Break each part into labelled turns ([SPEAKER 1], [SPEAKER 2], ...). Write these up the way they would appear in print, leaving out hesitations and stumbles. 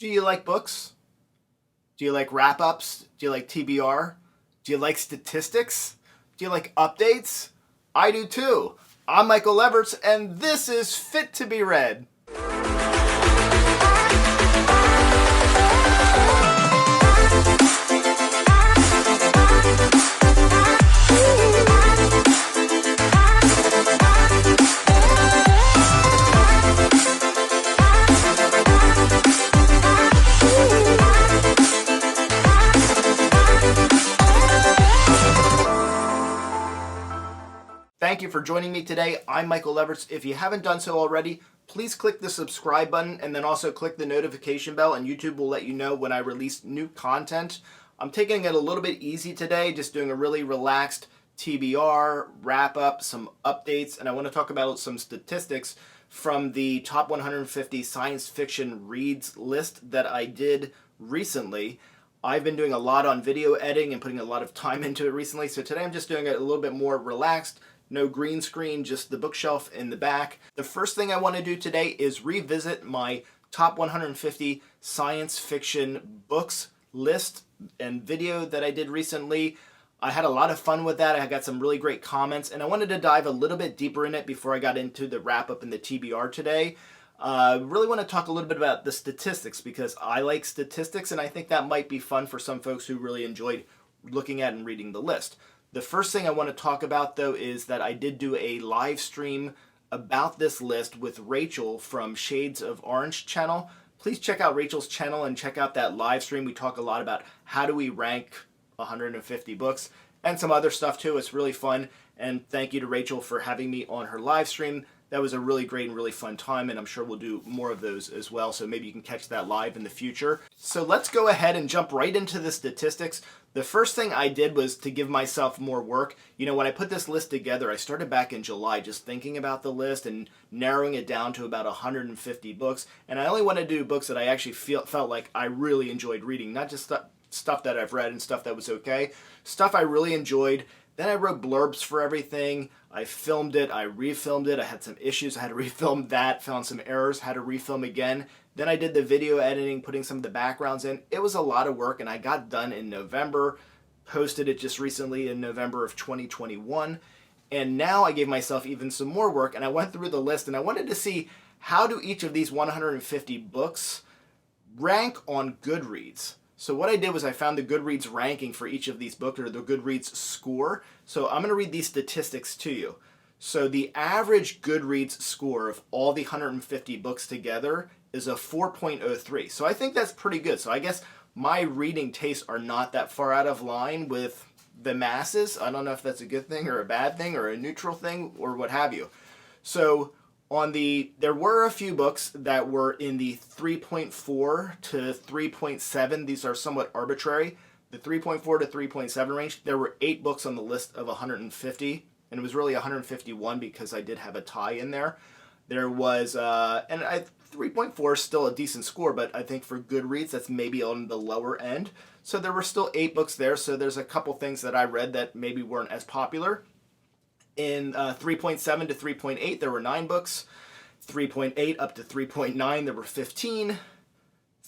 [SPEAKER 1] Do you like books? Do you like wrap-ups? Do you like TBR? Do you like statistics? Do you like updates? I do too. I'm Michael Leverts, and this is Fit to be Read. Thank you for joining me today. I'm Michael Leverts. If you haven't done so already, please click the subscribe button and then also click the notification bell, and YouTube will let you know when I release new content. I'm taking it a little bit easy today, just doing a really relaxed TBR, wrap up, some updates, and I want to talk about some statistics from the top 150 science fiction reads list that I did recently. I've been doing a lot on video editing and putting a lot of time into it recently, so today I'm just doing it a little bit more relaxed. No green screen, just the bookshelf in the back. The first thing I want to do today is revisit my top 150 science fiction books list and video that I did recently. I had a lot of fun with that. I got some really great comments, and I wanted to dive a little bit deeper in it before I got into the wrap-up and the TBR today. Really want to talk a little bit about the statistics because I like statistics, and I think that might be fun for some folks who really enjoyed looking at and reading the list. The first thing I want to talk about, though, is that I did do a live stream about this list with Rachel from Shades of Orange channel. Please check out Rachel's channel and check out that live stream. We talk a lot about how do we rank 150 books and some other stuff, too. It's really fun, and thank you to Rachel for having me on her live stream. That was a really great and really fun time, and I'm sure we'll do more of those as well, so maybe you can catch that live in the future. So let's go ahead and jump right into the statistics. The first thing I did was to give myself more work. You know, when I put this list together, I started back in July just thinking about the list and narrowing it down to about 150 books, and I only wanted to do books that I actually felt like I really enjoyed reading, not just stuff that I've read and stuff that was okay, stuff I really enjoyed. Then I wrote blurbs for everything. I filmed it, I refilmed it, I had some issues, I had to refilm that, found some errors, had to refilm again. Then I did the video editing, putting some of the backgrounds in. It was a lot of work, and I got done in November, posted it just recently in November of 2021, and now I gave myself even some more work, and I went through the list, and I wanted to see how do each of these 150 books rank on Goodreads. So what I did was I found the Goodreads ranking for each of these books, or the Goodreads score. So I'm going to read these statistics to you. So the average Goodreads score of all the 150 books together is a 4.03. So I think that's pretty good. So I guess my reading tastes are not that far out of line with the masses. I don't know if that's a good thing or a bad thing or a neutral thing or what have you. So there were a few books that were in the 3.4 to 3.7. These are somewhat arbitrary. The 3.4 to 3.7 range, there were 8 books on the list of 150, and it was really 151 because I did have a tie in there. There was, 3.4 is still a decent score, but I think for Goodreads, that's maybe on the lower end. So there were still 8 books there, so there's a couple things that I read that maybe weren't as popular. In 3.7 to 3.8, there were 9 books. 3.8 up to 3.9, there were 15.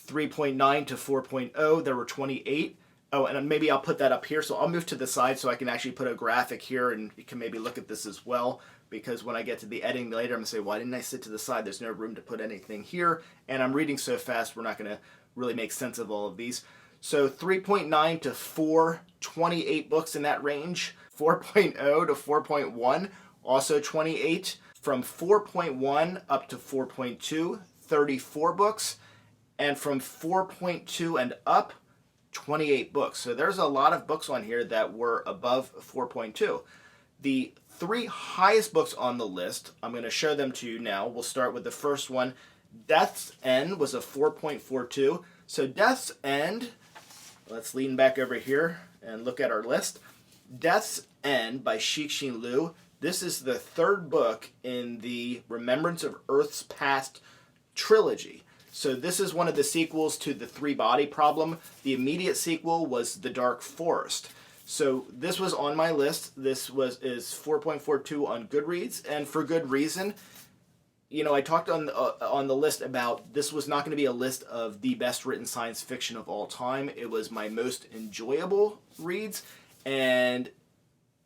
[SPEAKER 1] 3.9 to 4.0, there were 28. Oh, and maybe I'll put that up here. So I'll move to the side so I can actually put a graphic here, and you can maybe look at this as well. Because when I get to the editing later, I'm going to say, why didn't I sit to the side? There's no room to put anything here. And I'm reading so fast, we're not going to really make sense of all of these. So 3.9 to 4, 28 books in that range. 4.0 to 4.1, also 28. From 4.1 up to 4.2, 34 books. And from 4.2 and up, 28 books. So there's a lot of books on here that were above 4.2. The 3 highest books on the list, I'm going to show them to you now. We'll start with the first one. Death's End was a 4.42. So Death's End, let's lean back over here and look at our list. Death's End by Cixin Liu. This is the 3rd book in the Remembrance of Earth's Past trilogy. So this is one of the sequels to The Three-Body Problem. The immediate sequel was The Dark Forest. So this was on my list. This is 4.42 on Goodreads, and for good reason. I talked on the list about this was not going to be a list of the best written science fiction of all time. It was my most enjoyable reads, and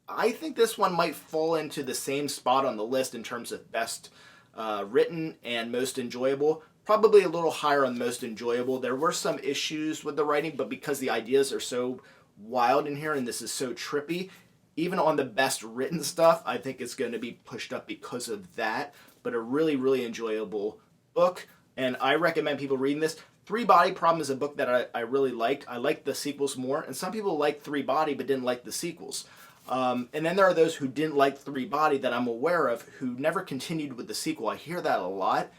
[SPEAKER 1] I think this one might fall into the same spot on the list in terms of best written and most enjoyable. Probably a little higher on most enjoyable. There were some issues with the writing, but because the ideas are so wild in here and this is so trippy, even on the best written stuff, I think it's going to be pushed up because of that. But a really, really enjoyable book, and I recommend people reading this. Three Body Problem is a book that I really liked. I liked the sequels more, and some people liked Three Body but didn't like the sequels. And then there are those who didn't like Three Body that I'm aware of who never continued with the sequel. I hear that a lot.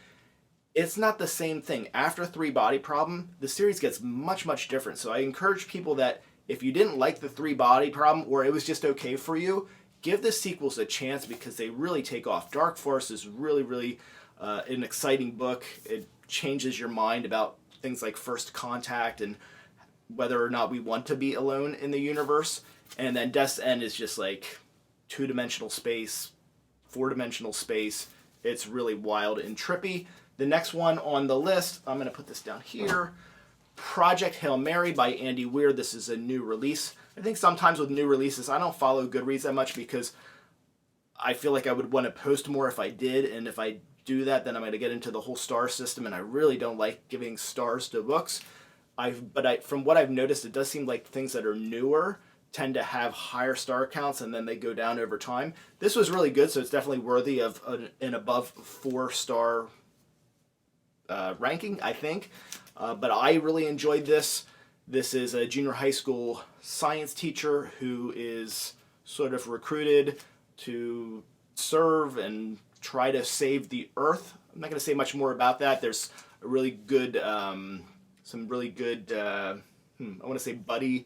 [SPEAKER 1] It's not the same thing. After Three Body Problem, the series gets much, much different. So I encourage people that if you didn't like the Three Body Problem or it was just okay for you, give the sequels a chance because they really take off. Dark Force is really, really an exciting book. It changes your mind about things like First Contact and whether or not we want to be alone in the universe. And then Death's End is just like two-dimensional space, four-dimensional space. It's really wild and trippy. The next one on the list, I'm going to put this down here, Project Hail Mary by Andy Weir. This is a new release. I think sometimes with new releases, I don't follow Goodreads that much because I feel like I would want to post more if I did, and if I do that, then I'm going to get into the whole star system, and I really don't like giving stars to books. From what I've noticed, it does seem like things that are newer tend to have higher star counts, and then they go down over time. This was really good, so it's definitely worthy of an above 4-star ranking, I think. But I really enjoyed this. This is a junior high school science teacher who is sort of recruited to serve and try to save the Earth. I'm not going to say much more about that. There's a really good, some really good, I want to say buddy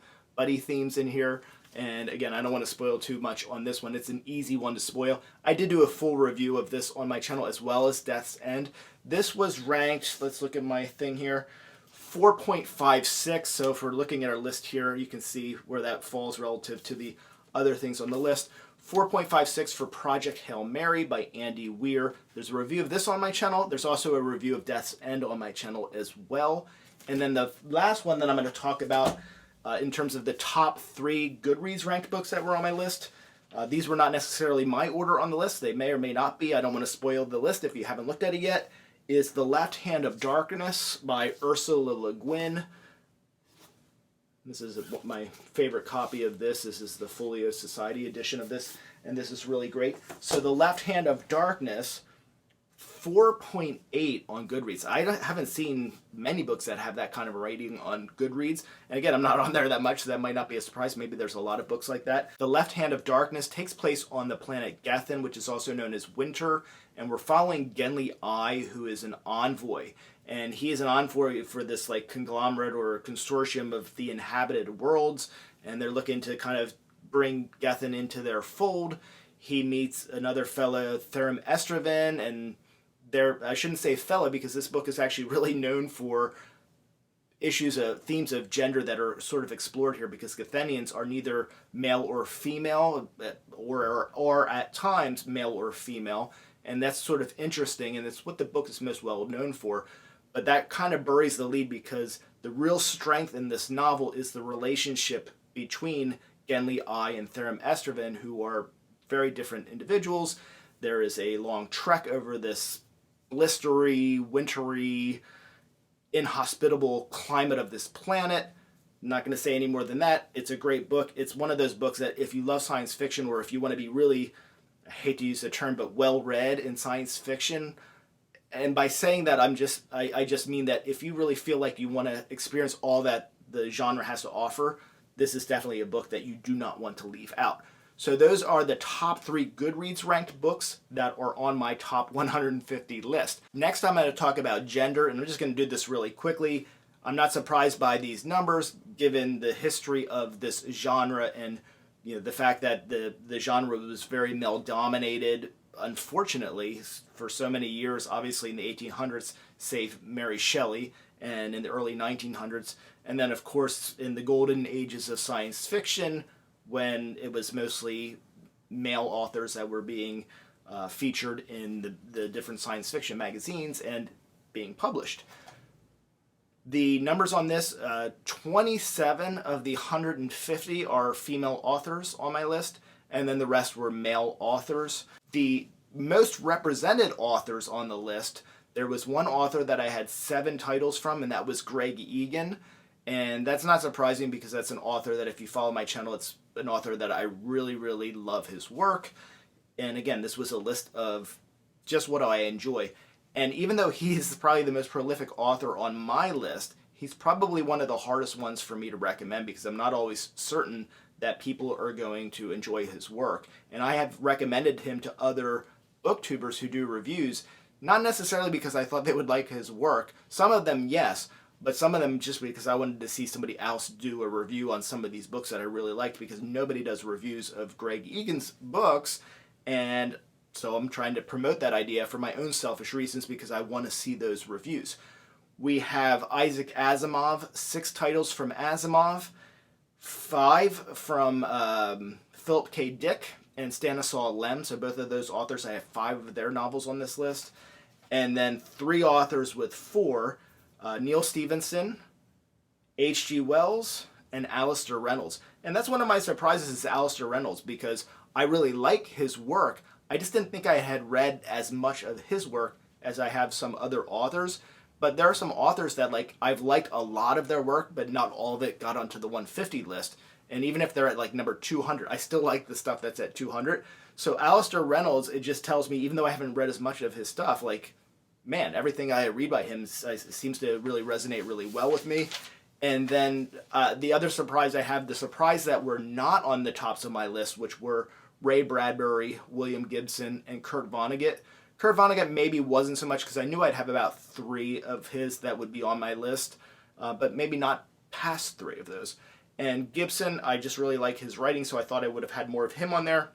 [SPEAKER 1] themes in here. And again, I don't want to spoil too much on this one. It's an easy one to spoil. I did do a full review of this on my channel as well as Death's End. This was ranked, let's look at my thing here, 4.56. So if we're looking at our list here, you can see where that falls relative to the other things on the list. 4.56 for Project Hail Mary by Andy Weir. There's a review of this on my channel. There's also a review of Death's End on my channel as well. And then the last one that I'm going to talk about in terms of the top 3 Goodreads ranked books that were on my list. These were not necessarily my order on the list. They may or may not be. I don't want to spoil the list if you haven't looked at it yet. Is The Left Hand of Darkness by Ursula Le Guin. This is my favorite copy of this. This is the Folio Society edition of this, and this is really great. So The Left Hand of Darkness, 4.8 on Goodreads. I haven't seen many books that have that kind of a rating on Goodreads. And again, I'm not on there that much, so that might not be a surprise. Maybe there's a lot of books like that. The Left Hand of Darkness takes place on the planet Gethin, which is also known as Winter. And we're following Genly I, who is an envoy. And he is an envoy for this like conglomerate or consortium of the inhabited worlds. And they're looking to kind of bring Gethin into their fold. He meets another fellow, Therum Estraven, and I shouldn't say fella because this book is actually really known for themes of gender that are sort of explored here, because Gethenians are neither male or female, or are at times male or female, and that's sort of interesting, and it's what the book is most well known for. But that kind of buries the lead, because the real strength in this novel is the relationship between Genly I and Therum Estraven, who are very different individuals. There is a long trek over this blistery, wintry, inhospitable climate of this planet. I'm not going to say any more than that. It's a great book. It's one of those books that if you love science fiction, or if you want to be really, I hate to use the term, but well-read in science fiction, and by saying that, I just mean that if you really feel like you want to experience all that the genre has to offer, this is definitely a book that you do not want to leave out. So those are the top 3 Goodreads ranked books that are on my top 150 list. Next, I'm going to talk about gender, and I'm just going to do this really quickly. I'm not surprised by these numbers, given the history of this genre and the fact that the genre was very male-dominated, unfortunately, for so many years, obviously in the 1800s, save Mary Shelley, and in the early 1900s. And then, of course, in the golden ages of science fiction, when it was mostly male authors that were being featured in the different science fiction magazines and being published. The numbers on this, 27 of the 150 are female authors on my list, and then the rest were male authors. The most represented authors on the list, there was one author that I had 7 titles from, and that was Greg Egan. And that's not surprising because that's an author that if you follow my channel, it's an author that I really, really love his work. And again, this was a list of just what I enjoy. And even though he's probably the most prolific author on my list, he's probably one of the hardest ones for me to recommend because I'm not always certain that people are going to enjoy his work. And I have recommended him to other booktubers who do reviews, not necessarily because I thought they would like his work. Some of them, yes, but some of them just because I wanted to see somebody else do a review on some of these books that I really liked, because nobody does reviews of Greg Egan's books. And so I'm trying to promote that idea for my own selfish reasons because I want to see those reviews. We have Isaac Asimov, 6 titles from Asimov, 5 from Philip K. Dick and Stanislaw Lem. So both of those authors, I have 5 of their novels on this list. And then 3 authors with 4, Neil Stephenson, H.G. Wells, and Alastair Reynolds. And that's one of my surprises is Alastair Reynolds because I really like his work. I just didn't think I had read as much of his work as I have some other authors. But there are some authors that I've liked a lot of their work, but not all of it got onto the 150 list. And even if they're at number 200, I still like the stuff that's at 200. So Alastair Reynolds, it just tells me, even though I haven't read as much of his stuff, man, everything I read by him seems to really resonate really well with me. And then the other surprise I have, the surprise that were not on the tops of my list, which were Ray Bradbury, William Gibson, and Kurt Vonnegut. Kurt Vonnegut maybe wasn't so much because I knew I'd have about 3 of his that would be on my list, but maybe not past 3 of those. And Gibson, I just really like his writing, so I thought I would have had more of him on there.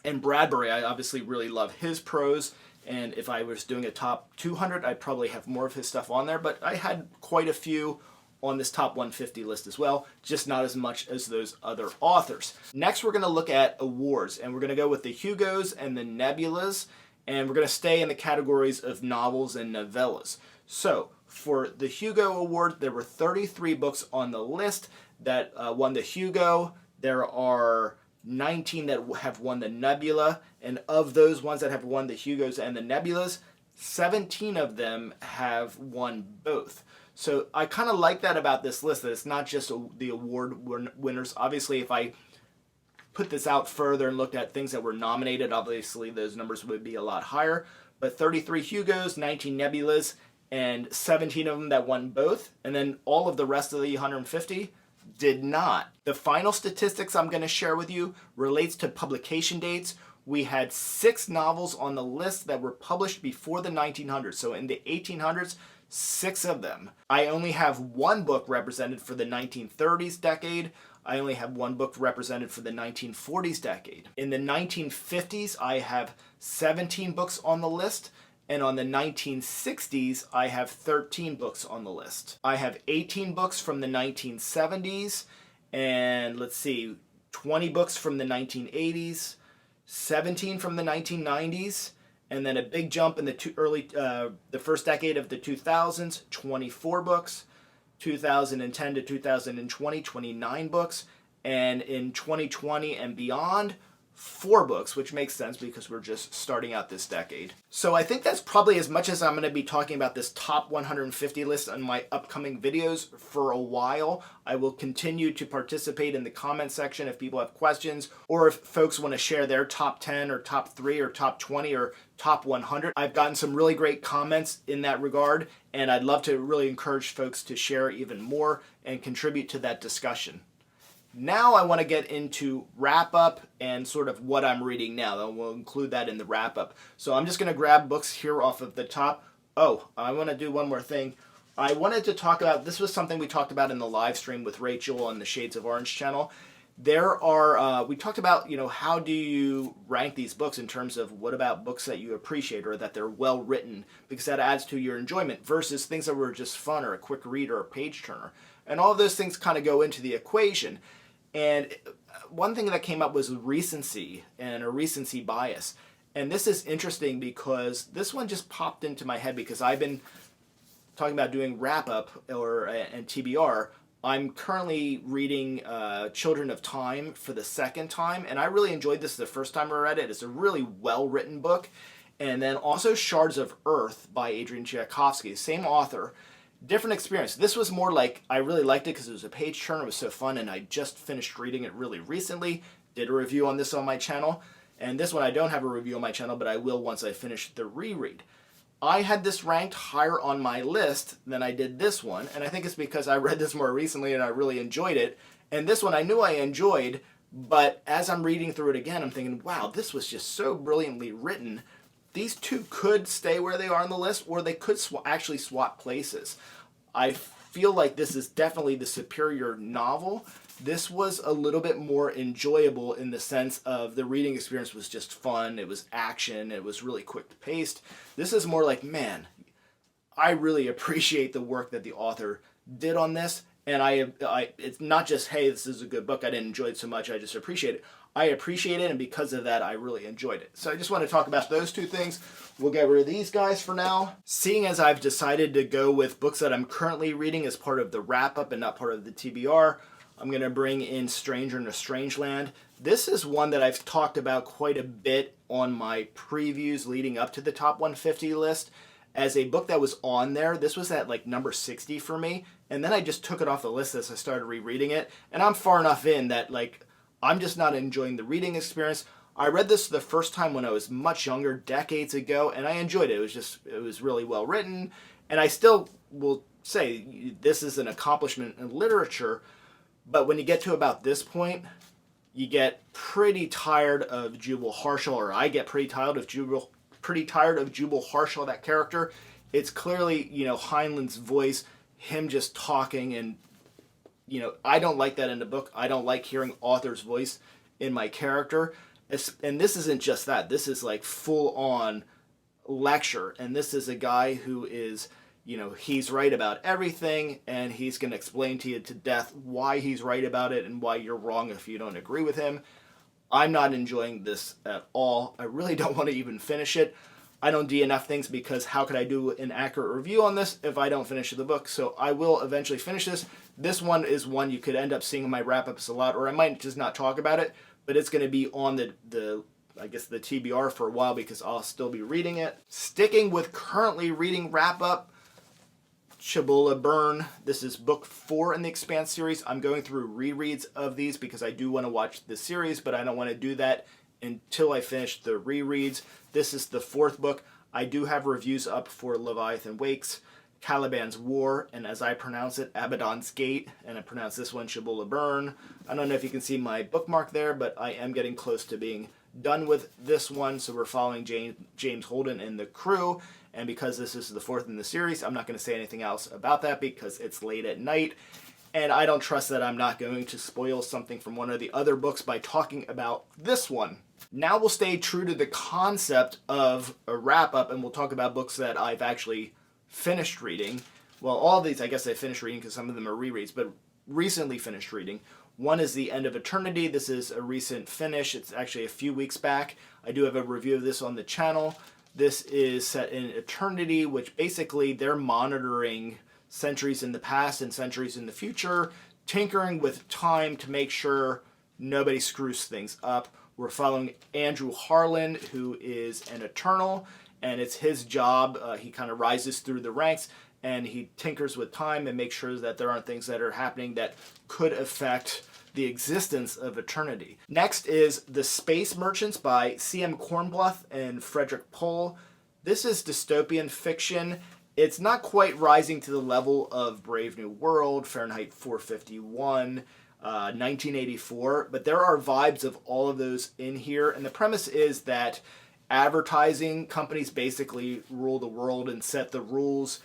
[SPEAKER 1] And Bradbury, I obviously really love his prose, and if I was doing a top 200, I'd probably have more of his stuff on there, but I had quite a few on this top 150 list as well, just not as much as those other authors. Next, we're going to look at awards, and we're going to go with the Hugos and the Nebulas, and we're going to stay in the categories of novels and novellas. So, for the Hugo Award, there were 33 books on the list that won the Hugo. There are 19 that have won the Nebula, and of those ones that have won the Hugos and the Nebulas, 17 of them have won both. So I kind of like that about this list, that it's not just the award winners. Obviously, if I put this out further and looked at things that were nominated, obviously those numbers would be a lot higher. But 33 Hugos, 19 Nebulas, and 17 of them that won both. And then all of the rest of the 150 did not. The final statistics I'm going to share with you relates to publication dates. We had 6 novels on the list that were published before the 1900s. So in the 1800s, 6 of them. I only have 1 book represented for the 1930s decade. I only have 1 book represented for the 1940s decade. In the 1950s, I have 17 books on the list. And on the 1960s, I have 13 books on the list. I have 18 books from the 1970s, and 20 books from the 1980s, 17 from the 1990s, and then a big jump in the first decade of the 2000s, 24 books, 2010 to 2020, 29 books, and in 2020 and beyond, 4 books, which makes sense because we're just starting out this decade. So I think that's probably as much as I'm going to be talking about this top 150 list on my upcoming videos for a while. I will continue to participate in the comment section if people have questions, or if folks want to share their top 10 or top 3 or top 20 or top 100. I've gotten some really great comments in that regard, and I'd love to really encourage folks to share even more and contribute to that discussion. Now I want to get into wrap-up and sort of what I'm reading now. We'll include that in the wrap-up. So I'm just going to grab books here off of the top. Oh, I want to do one more thing. I wanted to talk about, this was something we talked about in the live stream with Rachel on the Shades of Orange channel. There are, we talked about, how do you rank these books in terms of what about books that you appreciate or that they're well written, because that adds to your enjoyment, versus things that were just fun or a quick read or a page turner. And all of those things kind of go into the equation. And one thing that came up was recency and a recency bias. And this is interesting because this one just popped into my head because I've been talking about doing wrap-up and TBR. I'm currently reading Children of Time for the second time, and I really enjoyed this the first time I read it. It's a really well-written book. And then also Shards of Earth by Adrian Tchaikovsky, same author, different experience. This was more like, I really liked it because it was a page turner, it was so fun, and I just finished reading it really recently, did a review on this on my channel, and this one I don't have a review on my channel, but I will once I finish the reread. I had this ranked higher on my list than I did this one, and I think it's because I read this more recently and I really enjoyed it, and this one I knew I enjoyed, but as I'm reading through it again, I'm thinking, wow, this was just so brilliantly written. These two could stay where they are on the list, or they could actually swap places. I feel like this is definitely the superior novel. This was a little bit more enjoyable in the sense of the reading experience was just fun, it was action, it was really quick paced. This is more like, man, I really appreciate the work that the author did on this, and it's not just, hey, this is a good book, I didn't enjoy it so much, I just appreciate it. I appreciate it, and because of that, I really enjoyed it. So I just want to talk about those two things. We'll get rid of these guys for now. Seeing as I've decided to go with books that I'm currently reading as part of the wrap-up and not part of the TBR, I'm going to bring in Stranger in a Strange Land. This is one that I've talked about quite a bit on my previews leading up to the top 150 list. As a book that was on there, this was at like number 60 for me, and then I just took it off the list as I started rereading it, and I'm far enough in that like I'm just not enjoying the reading experience. I read this the first time when I was much younger, decades ago, and I enjoyed it. It was really well written, and I still will say this is an accomplishment in literature, but when you get to about this point, you get pretty tired of Jubal Harshal, or I get pretty tired of Jubal Harshal, that character. It's clearly, Heinlein's voice, him just talking, and I don't like that in the book. I don't like hearing author's voice in my character. And this isn't just that. This is like full-on lecture. And this is a guy who is, he's right about everything, and he's going to explain to you to death why he's right about it and why you're wrong if you don't agree with him. I'm not enjoying this at all. I really don't want to even finish it. I don't DNF things because how could I do an accurate review on this if I don't finish the book? So I will eventually finish this. This one is one you could end up seeing in my wrap-ups a lot, or I might just not talk about it, but it's going to be on the TBR for a while because I'll still be reading it. Sticking with currently reading wrap-up, Cibola Burn. This is book 4 in the Expanse series. I'm going through rereads of these because I do want to watch the series, but I don't want to do that until I finish the rereads. This is the 4th book. I do have reviews up for Leviathan Wakes, Caliban's War, and as I pronounce it, Abaddon's Gate, and I pronounce this one Cibola Burn. I don't know if you can see my bookmark there, but I am getting close to being done with this one, so we're following James Holden and the crew, and because this is the 4th in the series, I'm not going to say anything else about that because it's late at night, and I don't trust that I'm not going to spoil something from one of the other books by talking about this one. Now we'll stay true to the concept of a wrap-up, and we'll talk about books that I've actually finished reading. Well, all of these I guess I finished reading because some of them are rereads, but recently finished reading. One is The End of Eternity. This is a recent finish. It's actually a few weeks back. I do have a review of this on the channel. This is set in eternity, which basically they're monitoring centuries in the past and centuries in the future, tinkering with time to make sure nobody screws things up. We're following Andrew Harlan, who is an Eternal, and it's his job. He kind of rises through the ranks, and he tinkers with time and makes sure that there aren't things that are happening that could affect the existence of eternity. Next is The Space Merchants by C.M. Kornbluth and Frederick Pohl. This is dystopian fiction. It's not quite rising to the level of Brave New World, Fahrenheit 451, 1984, but there are vibes of all of those in here, and the premise is that advertising companies basically rule the world and set the rules.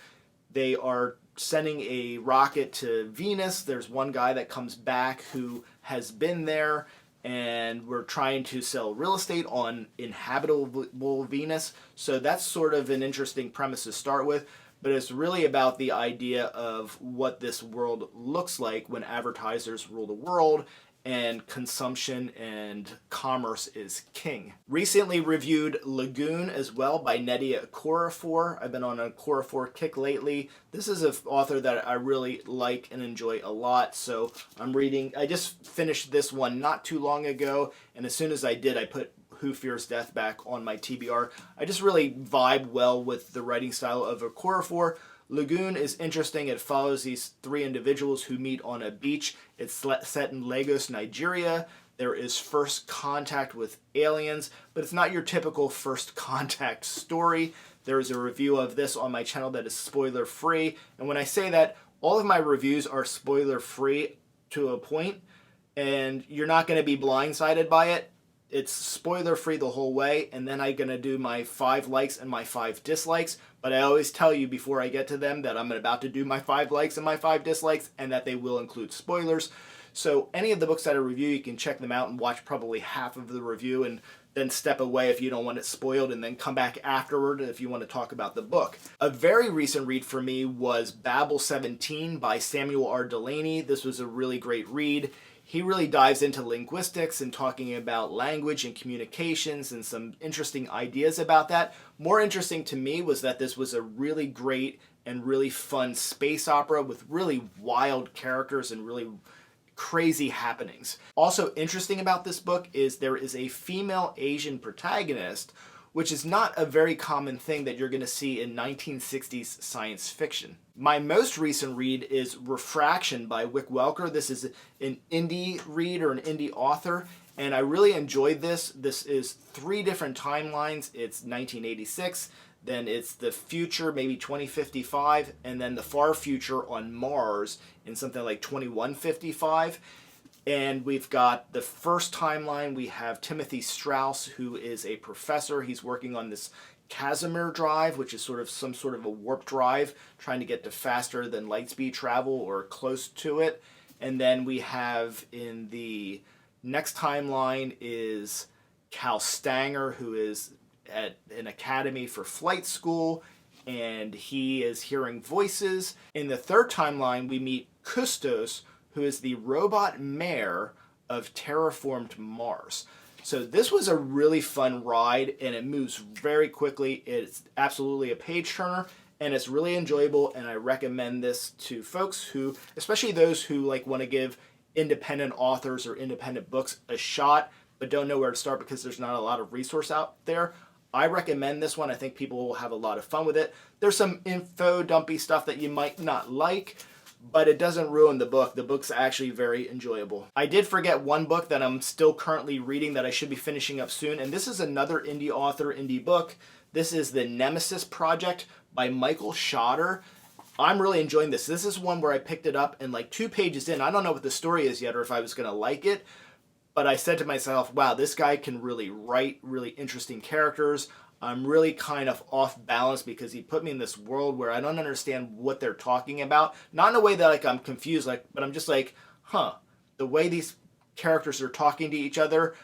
[SPEAKER 1] They are sending a rocket to Venus. There's one guy that comes back who has been there, and we're trying to sell real estate on inhabitable Venus. So that's sort of an interesting premise to start with, but it's really about the idea of what this world looks like when advertisers rule the world, and consumption and commerce is king. Recently reviewed Lagoon as well by Nnedi Okorafor. I've been on an Okorafor kick lately. This is an author that I really like and enjoy a lot, so I just finished this one not too long ago, and as soon as I did, I put Who Fears Death back on my TBR. I just really vibe well with the writing style of Okorafor. Lagoon is interesting. It follows these three individuals who meet on a beach. It's set in Lagos, Nigeria. There is first contact with aliens, but it's not your typical first contact story. There is a review of this on my channel that is spoiler free. And when I say that, all of my reviews are spoiler free to a point, and you're not going to be blindsided by it. It's spoiler free the whole way, and then I'm going to do my 5 likes and my 5 dislikes, but I always tell you before I get to them that I'm about to do my 5 likes and my 5 dislikes, and that they will include spoilers. So any of the books that I review, you can check them out and watch probably half of the review, and then step away if you don't want it spoiled, and then come back afterward if you want to talk about the book. A very recent read for me was Babel 17 by Samuel R. Delany. This was a really great read. He really dives into linguistics and talking about language and communications and some interesting ideas about that. More interesting to me was that this was a really great and really fun space opera with really wild characters and really crazy happenings. Also interesting about this book is there is a female Asian protagonist, which is not a very common thing that you're going to see in 1960s science fiction. My most recent read is Refraction by Wick Welker. This is an indie read or an indie author, and I really enjoyed this. This is 3 different timelines. It's 1986, then it's the future, maybe 2055, and then the far future on Mars in something like 2155. And we've got the first timeline. We have Timothy Strauss, who is a professor. He's working on this Casimir drive, which is sort of some sort of a warp drive, trying to get to faster than light speed travel or close to it. And then we have in the next timeline is Cal Stanger, who is at an academy for flight school, and he is hearing voices. In the third timeline, we meet Custos, who is the robot mayor of terraformed Mars. So this was a really fun ride, and it moves very quickly. It's absolutely a page turner, and it's really enjoyable, and I recommend this to folks who, especially those who want to give independent authors or independent books a shot, but don't know where to start because there's not a lot of resource out there. I recommend this one. I think people will have a lot of fun with it. There's some info dumpy stuff that you might not like, but it doesn't ruin the book. The book's actually very enjoyable. I did forget one book that I'm still currently reading that I should be finishing up soon, and this is another indie author, indie book. This is The Nemesis Project by Michael Schotter. I'm really enjoying this. This is one where I picked it up and 2 pages in, I don't know what the story is yet or if I was going to like it, but I said to myself, wow, this guy can really write really interesting characters. I'm really kind of off balance because he put me in this world where I don't understand what they're talking about. Not in a way that I'm confused, but I'm just the way these characters are talking to each other,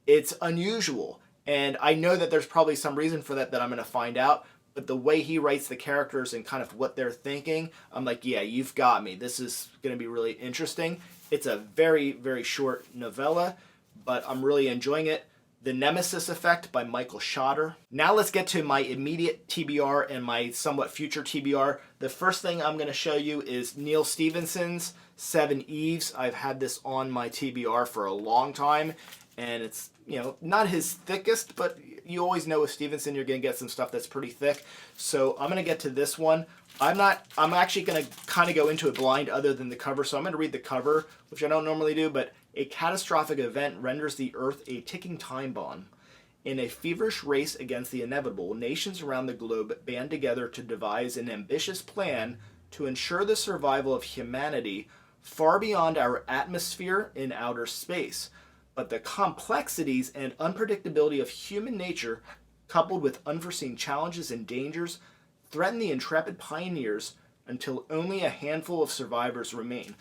[SPEAKER 1] it's unusual. And I know that there's probably some reason for that I'm going to find out. But the way he writes the characters and kind of what they're thinking, I'm like, yeah, you've got me. This is going to be really interesting. It's a very, very short novella, but I'm really enjoying it. The Nemesis Effect by Michael Schotter. Now let's get to my immediate TBR and my somewhat future TBR. The first thing I'm going to show you is Neal Stephenson's Seven Eves. I've had this on my TBR for a long time, and it's, not his thickest, but you always know with Stephenson you're going to get some stuff that's pretty thick. So I'm going to get to this one. I'm actually going to kind of go into it blind other than the cover, so I'm going to read the cover, which I don't normally do, but a catastrophic event renders the Earth a ticking time bomb. In a feverish race against the inevitable, nations around the globe band together to devise an ambitious plan to ensure the survival of humanity far beyond our atmosphere in outer space. But the complexities and unpredictability of human nature, coupled with unforeseen challenges and dangers, threaten the intrepid pioneers until only a handful of survivors remain.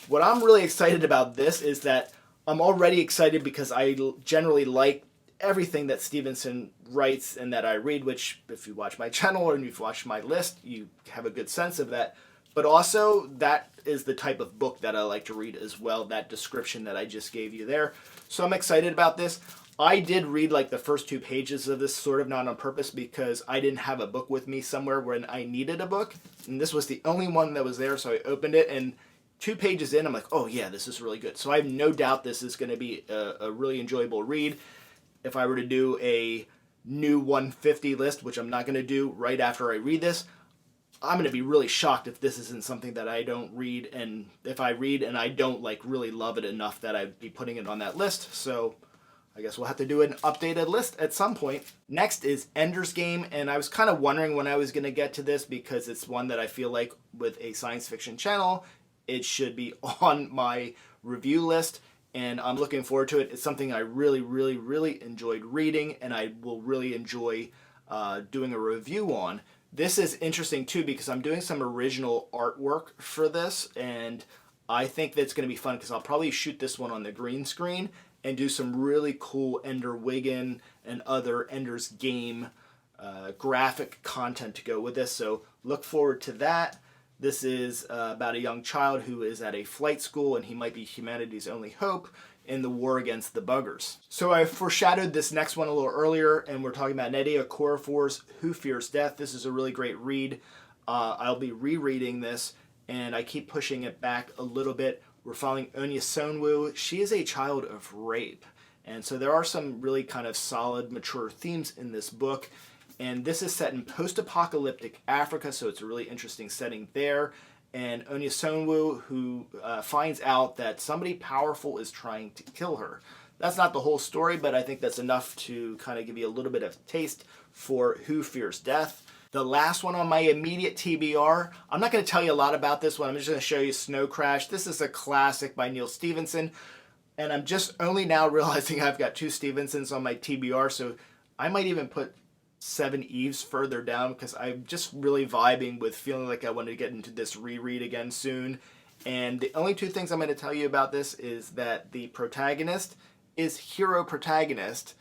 [SPEAKER 1] What I'm really excited about this is that I'm already excited because I generally like everything that Stephenson writes and that I read, which if you watch my channel or you've watched my list, you have a good sense of that. But also that is the type of book that I like to read as well, that description that I just gave you there. So I'm excited about this. I did read like the first 2 pages of this sort of not on purpose because I didn't have a book with me somewhere when I needed a book. And this was the only one that was there, so I opened it, and 2 pages in, I'm like, oh yeah, this is really good. So I have no doubt this is going to be a really enjoyable read. If I were to do a new 150 list, which I'm not going to do right after I read this, I'm going to be really shocked if this isn't something that I don't read, and if I read and I don't like really love it enough that I'd be putting it on that list. So I guess we'll have to do an updated list at some point. Next is Ender's Game, and I was kind of wondering when I was going to get to this because it's one that I feel like with a science fiction channel, it should be on my review list, and I'm looking forward to it. It's something I really, really, really enjoyed reading, and I will really enjoy doing a review on. This is interesting too because I'm doing some original artwork for this, and I think that's going to be fun because I'll probably shoot this one on the green screen and do some really cool Ender Wiggin and other Ender's Game graphic content to go with this. So look forward to that. This is about a young child who is at a flight school, and he might be humanity's only hope in the war against the buggers. So I foreshadowed this next one a little earlier, and we're talking about Nnedi Okorafor's Who Fears Death. This is a really great read. I'll be rereading this, and I keep pushing it back a little bit. We're following Onya Sonwoo. She is a child of rape, and so there are some really kind of solid, mature themes in this book. And this is set in post-apocalyptic Africa, so it's a really interesting setting there. And Onya Sonwoo, who finds out that somebody powerful is trying to kill her. That's not the whole story, but I think that's enough to kind of give you a little bit of taste for Who Fears Death. The last one on my immediate TBR, I'm not going to tell you a lot about this one. I'm just going to show you Snow Crash. This is a classic by Neal Stephenson, and I'm just only now realizing I've got 2 Stephensons on my TBR, so I might even put 7 Eves further down because I'm just really vibing with feeling like I want to get into this reread again soon. And the only 2 things I'm going to tell you about this is that the protagonist is hero protagonist,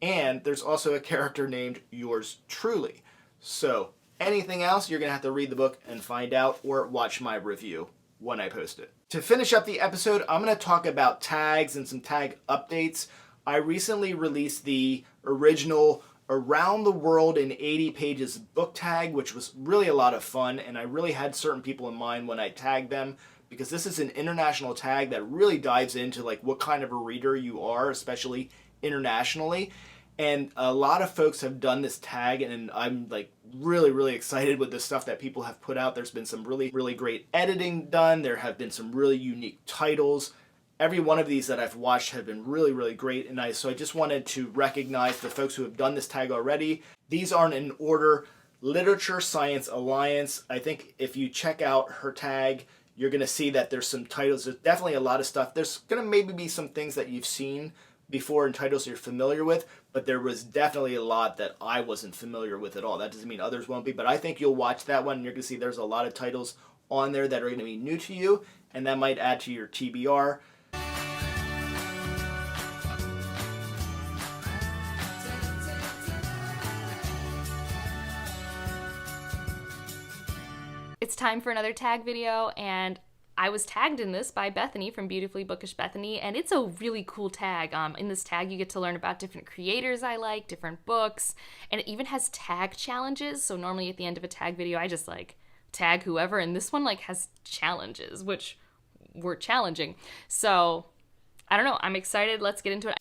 [SPEAKER 1] and there's also a character named Yours Truly. So anything else, you're going to have to read the book and find out, or watch my review when I post it. To finish up the episode, I'm going to talk about tags and some tag updates. I recently released the original Around the World in 80 Pages book tag, which was really a lot of fun, and I really had certain people in mind when I tagged them, because this is an international tag that really dives into like what kind of a reader you are, especially internationally. And a lot of folks have done this tag, and I'm like really, really excited with the stuff that people have put out. There's been some really, really great editing done. There have been some really unique titles. Every one of these that I've watched have been really, really great, and so I just wanted to recognize the folks who have done this tag already. These aren't in order. Literature Science Alliance, I think if you check out her tag, you're going to see that there's some titles. There's definitely a lot of stuff. There's going to maybe be some things that you've seen before in titles you're familiar with, but there was definitely a lot that I wasn't familiar with at all. That doesn't mean others won't be, but I think you'll watch that one and you're going to see there's a lot of titles on there that are going to be new to you, and that might add to your TBR.
[SPEAKER 2] It's time for another tag video, and I was tagged in this by Bethany from Beautifully Bookish Bethany, and it's a really cool tag. In this tag, you get to learn about different creators I like, different books, and it even has tag challenges. So normally at the end of a tag video, I just like tag whoever, and this one like has challenges, which were challenging. So I don't know. I'm excited. Let's get into it.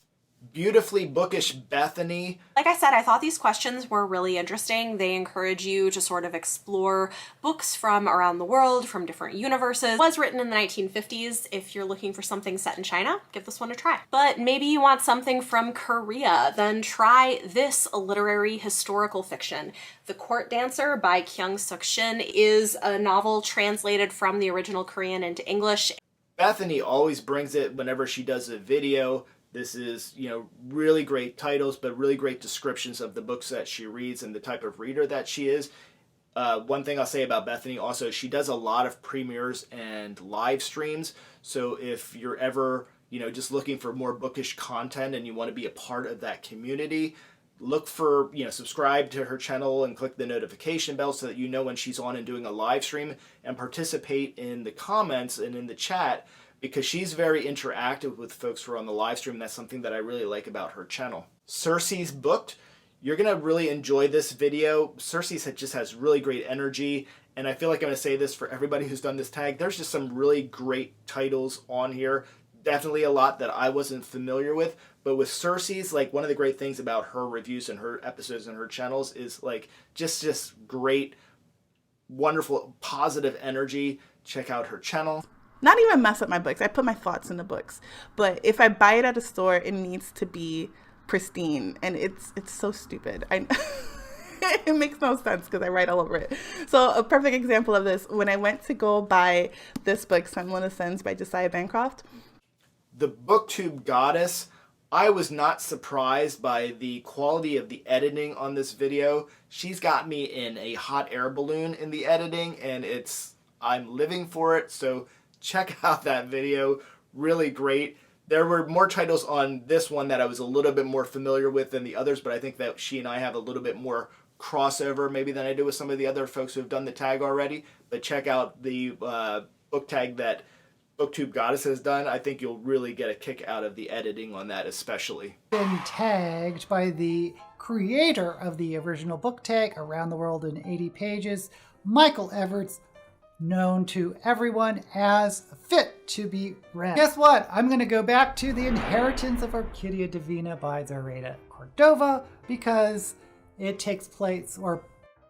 [SPEAKER 1] Beautifully Bookish Bethany.
[SPEAKER 3] Like I said, I thought these questions were really interesting. They encourage you to sort of explore books from around the world, from different universes. It was written in the 1950s. If you're looking for something set in China, give this one a try. But maybe you want something from Korea, then try this literary historical fiction. The Court Dancer by Kyung Suk Shin is a novel translated from the original Korean into English.
[SPEAKER 1] Bethany always brings it whenever she does a video. This is, really great titles, but really great descriptions of the books that she reads and the type of reader that she is. One thing I'll say about Bethany also, she does a lot of premieres and live streams. So if you're ever, just looking for more bookish content and you want to be a part of that community, look for, subscribe to her channel and click the notification bell so that you know when she's on and doing a live stream, and participate in the comments and in the chat, because she's very interactive with folks who are on the live stream. That's something that I really like about her channel. Circe's Booked. You're going to really enjoy this video. Circe just has really great energy, and I feel like I'm going to say this for everybody who's done this tag. There's just some really great titles on here. Definitely a lot that I wasn't familiar with, but with Circe's, like, one of the great things about her reviews and her episodes and her channels is like just great, wonderful, positive energy. Check out her channel.
[SPEAKER 4] Not even mess up my books. I put my thoughts in the books, but if I buy it at a store, it needs to be pristine, and it's so stupid. It makes no sense because I write all over it. So a perfect example of this, when I went to go buy this book, Semblance of Sins by Josiah Bancroft,
[SPEAKER 1] the Booktube Goddess, I was not surprised by the quality of the editing on this video. She's got me in a hot air balloon in the editing, and I'm living for it. So check out that video. Really great. There were more titles on this one that I was a little bit more familiar with than the others, but I think that she and I have a little bit more crossover maybe than I do with some of the other folks who have done the tag already. But check out the book tag that Booktube Goddess has done. I think you'll really get a kick out of the editing on that especially.
[SPEAKER 5] Been tagged by the creator of the original book tag, Around the World in 80 Pages, Michael Everts, known to everyone as Fit to be Read. Guess what? I'm going to go back to The Inheritance of Orchidia Divina by Zoraida Cordova, because it takes place, or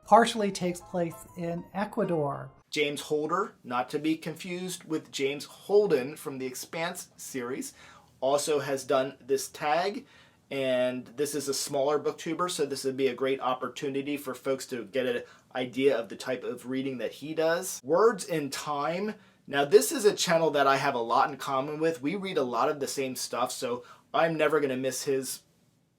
[SPEAKER 5] partially takes place, in Ecuador.
[SPEAKER 1] James Holder, not to be confused with James Holden from the Expanse series, also has done this tag, and this is a smaller booktuber, so this would be a great opportunity for folks to get an idea of the type of reading that he does. Words in Time. Now, this is a channel that I have a lot in common with. We read a lot of the same stuff, so I'm never going to miss his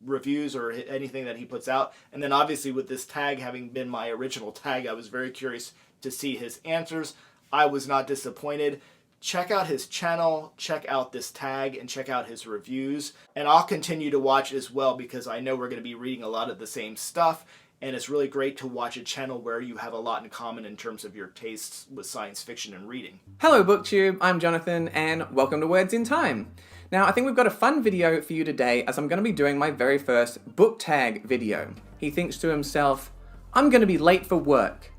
[SPEAKER 1] reviews or anything that he puts out. And then obviously with this tag having been my original tag, I was very curious to see his answers. I was not disappointed. Check out his channel, check out this tag, and check out his reviews. And I'll continue to watch as well, because I know we're going to be reading a lot of the same stuff, and it's really great to watch a channel where you have a lot in common in terms of your tastes with science fiction and reading.
[SPEAKER 6] Hello Booktube, I'm Jonathan, and welcome to Words in Time. Now, I think we've got a fun video for you today, as I'm going to be doing my very first book tag video. He thinks to himself, I'm going to be late for work.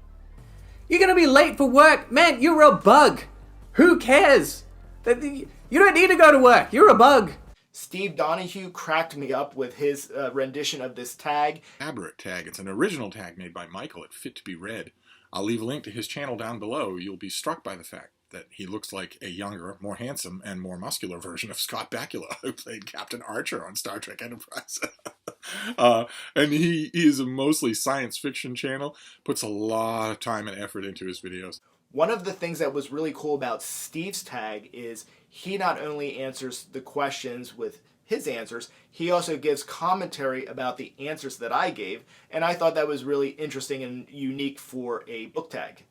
[SPEAKER 6] You're going to be late for work? Man, you're a bug. Who cares? You don't need to go to work. You're a bug.
[SPEAKER 1] Steve Donogue cracked me up with his rendition of this tag.
[SPEAKER 7] Elaborate tag. It's an original tag made by Michael at Fit to be Read. I'll leave a link to his channel down below. You'll be struck by the fact that he looks like a younger, more handsome, and more muscular version of Scott Bakula, who played Captain Archer on Star Trek Enterprise. And he is a mostly science fiction channel, puts a lot of time and effort into his videos.
[SPEAKER 1] One of the things that was really cool about Steve's tag is he not only answers the questions with his answers, he also gives commentary about the answers that I gave, and I thought that was really interesting and unique for a book tag.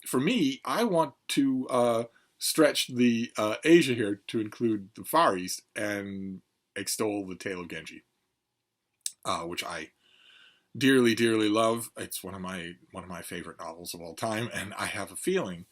[SPEAKER 7] For me, I want to stretch the Asia here to include the Far East and extol the Tale of Genji, which I dearly, dearly love. It's one of my favorite novels of all time, and I have a feeling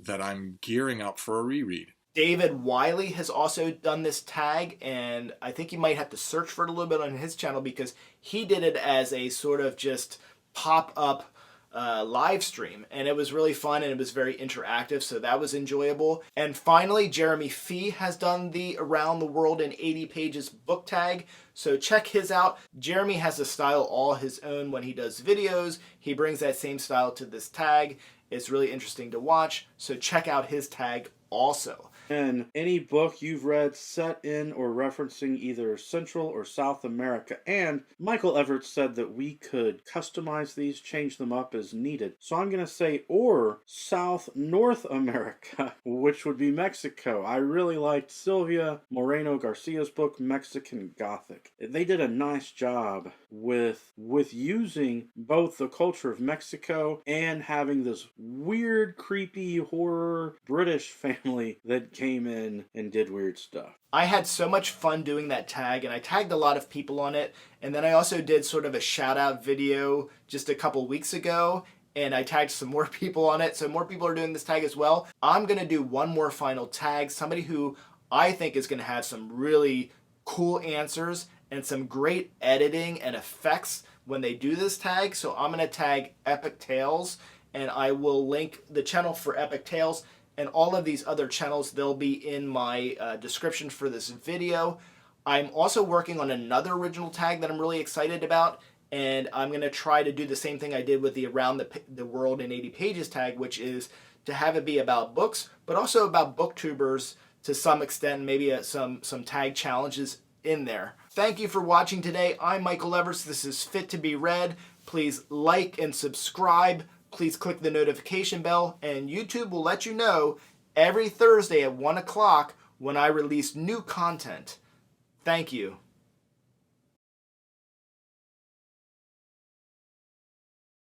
[SPEAKER 7] that I'm gearing up for a reread.
[SPEAKER 1] David Wiley has also done this tag, and I think you might have to search for it a little bit on his channel, because he did it as a sort of just pop-up live stream, and it was really fun and it was very interactive, so that was enjoyable. And finally, Jeremy Fee has done the Around the World in 80 Pages book tag, so check his out. Jeremy has a style all his own when he does videos. He brings that same style to this tag. It's really interesting to watch, so check out his tag also.
[SPEAKER 8] And any book you've read set in or referencing either Central or South America. And Michael Everts said that we could customize these, change them up as needed. So I'm going to say or South North America, which would be Mexico. I really liked Sylvia Moreno Garcia's book, Mexican Gothic. They did a nice job with using both the culture of Mexico and having this weird, creepy, horror British family that came in and did weird stuff.
[SPEAKER 1] I had so much fun doing that tag, and I tagged a lot of people on it. And then I also did sort of a shout out video just a couple weeks ago, and I tagged some more people on it. So more people are doing this tag as well. I'm going to do one more final tag, somebody who I think is going to have some really cool answers and some great editing and effects when they do this tag. So I'm going to tag EpicTalez, and I will link the channel for EpicTalez and all of these other channels. They'll be in my description for this video. I'm also working on another original tag that I'm really excited about, and I'm going to try to do the same thing I did with the Around the World in 80 Pages tag, which is to have it be about books, but also about booktubers to some extent, maybe some tag challenges in there. Thank you for watching today. I'm Michael Everts. This is Fit to Be Read. Please like and subscribe. Please click the notification bell, and YouTube will let you know every Thursday at 1 o'clock when I release new content. Thank you.